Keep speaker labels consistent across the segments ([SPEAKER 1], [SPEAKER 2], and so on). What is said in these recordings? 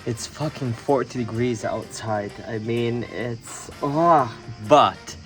[SPEAKER 1] It's fucking 40 degrees outside. I mean, it's but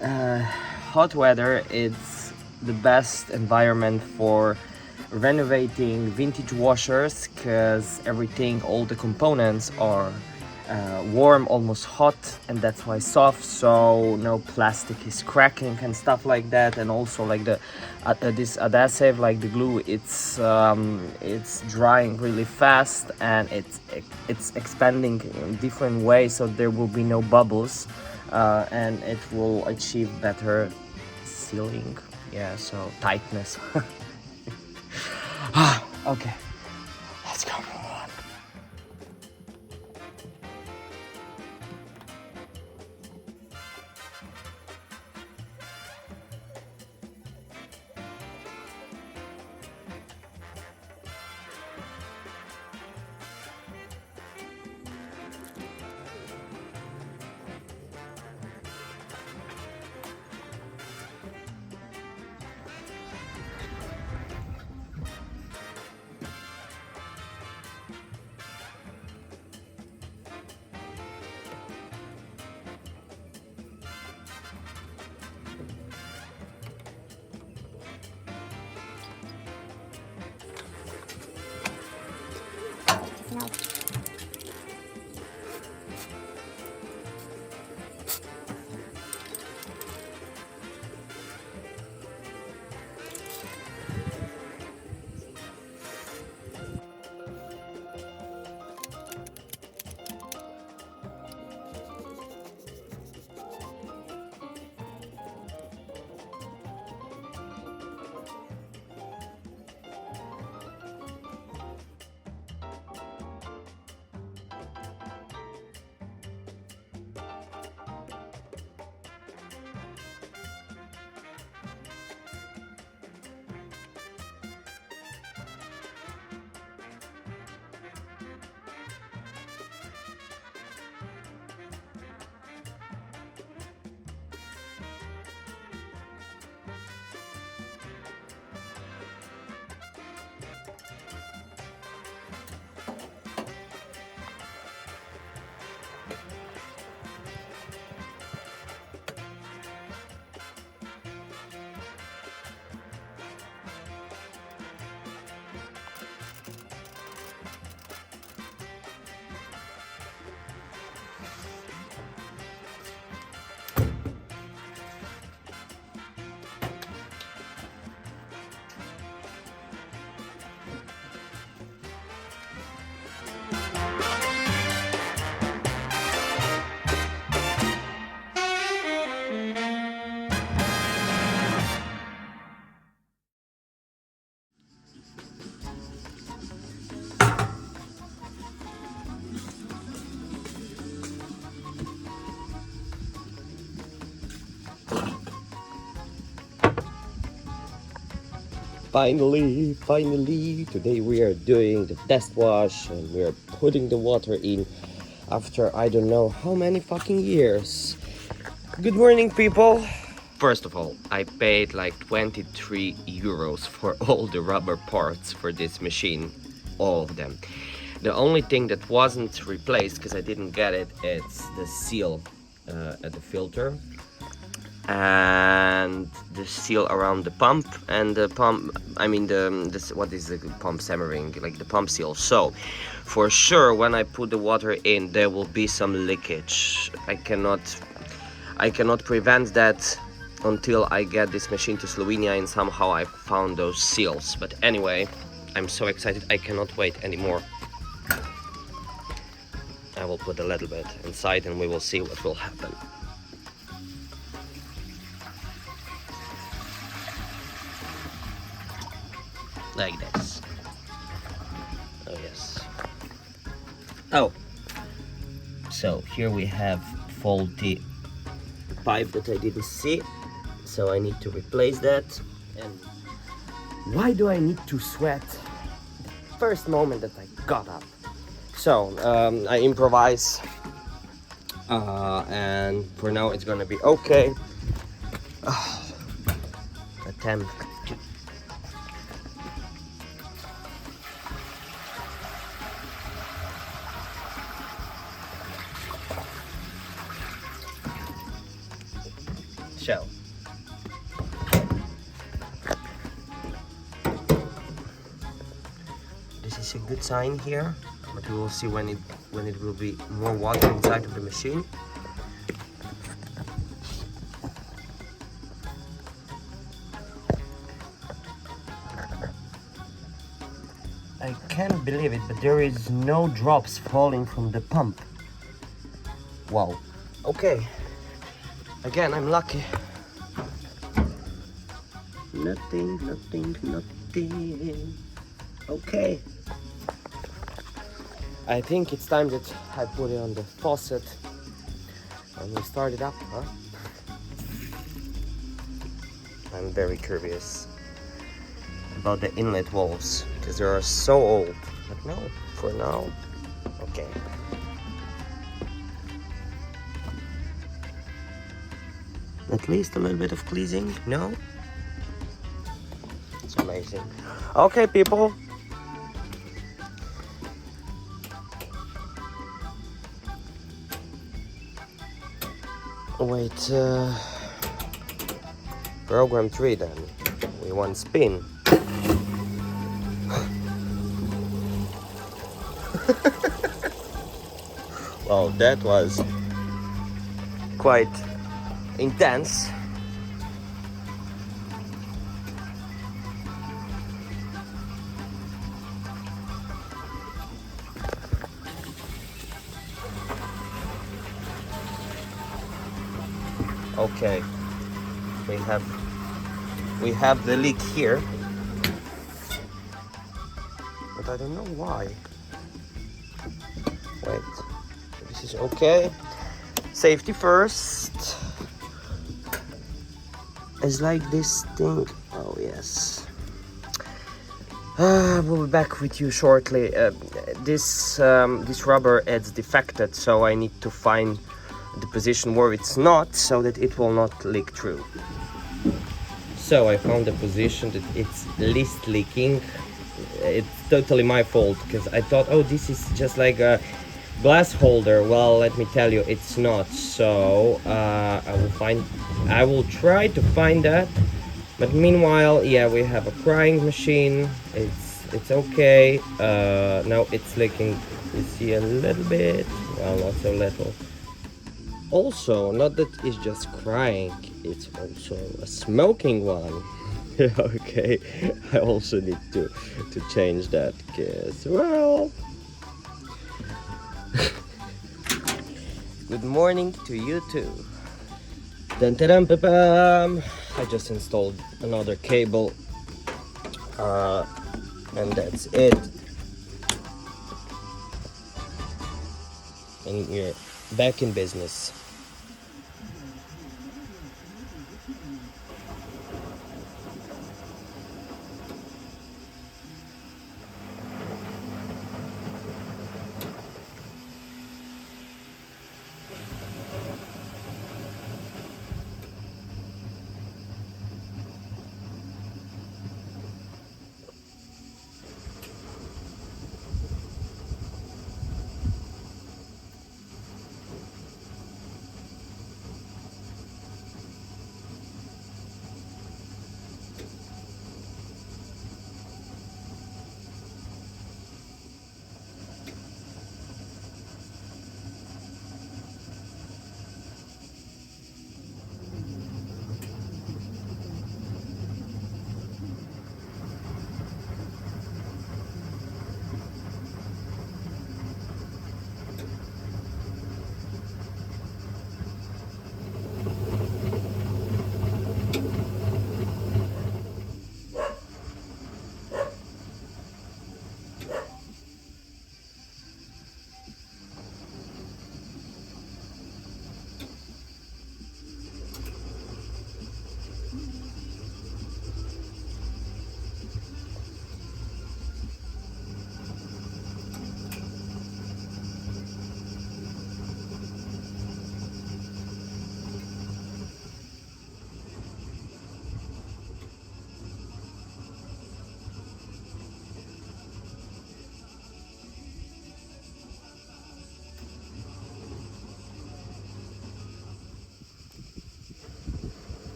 [SPEAKER 1] hot weather it's the best environment for renovating vintage washers, because everything, all the components are warm, almost hot, and that's why soft, so no plastic is cracking and stuff like that. And also like the this adhesive, like the glue, it's drying really fast, and it's expanding in different ways, so there will be no bubbles, and it will achieve better sealing, yeah, so tightness. Okay, let's go. Finally, today we are doing the test wash and we are putting the water in after I don't know how many fucking years. Good morning, people. First of all, I paid like 23 euros for all the rubber parts for this machine, all of them. The only thing that wasn't replaced, because I didn't get it, it's the seal at the filter and the seal around the pump and the pump, I mean this, what is the pump simmering, like the pump seal. So for sure when I put the water in there will be some leakage. I cannot prevent that until I get this machine to Slovenia and somehow I found those seals. But anyway, I'm so excited, I cannot wait anymore. I will put a little bit inside and we will see what will happen. Like this. Oh yes. Oh, so here we have faulty pipe that I didn't see, so I need to replace that. And why do I need to sweat the first moment that I got up? So I improvise and for now it's gonna be okay. Attempt to show. This is a good sign here, but we will see when it will be more water inside of the machine. I can't believe it, but there is no drops falling from the pump. Wow. Okay. Again, I'm lucky. Nothing. Okay. I think it's time that I put it on the faucet and we start it up, huh? I'm very curious about the inlet valves because they are so old. But no, for now, okay. At least a little bit of cleansing, no? It's amazing. Okay, people. Wait, program 3 then. We want spin. Well, that was quite intense. Okay, we have the leak here, but I don't know why. Wait, this is okay. Safety first. It's like this thing. Oh yes. We'll be back with you shortly. This rubber is defected, so I need to find the position where it's not, so that it will not leak through. So I found the position that it's least leaking. It's totally my fault because I thought, oh, this is just like a glass holder. Well, let me tell you, it's not. So I will try to find that. But meanwhile, yeah, we have a crying machine. It's okay. Now it's leaking. You see a little bit. Well, not so little. Also, not that it's just crying, it's also a smoking one. Okay, I also need to change that, because, well... Good morning to you too. Dun -ta-dum, pa-pam. I just installed another cable, and that's it. And we're back in business.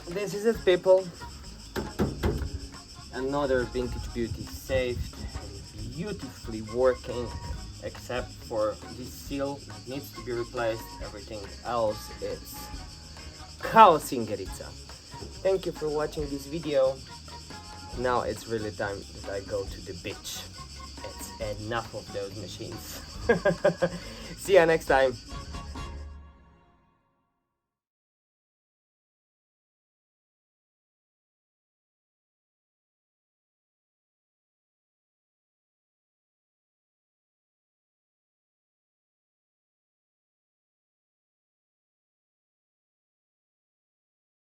[SPEAKER 1] This is it, people. Another vintage beauty saved and beautifully working, except for this seal needs to be replaced. Everything else is chaos in Gorica. Thank you for watching this video. Now it's really time that I go to the beach. It's enough of those machines. See ya next time.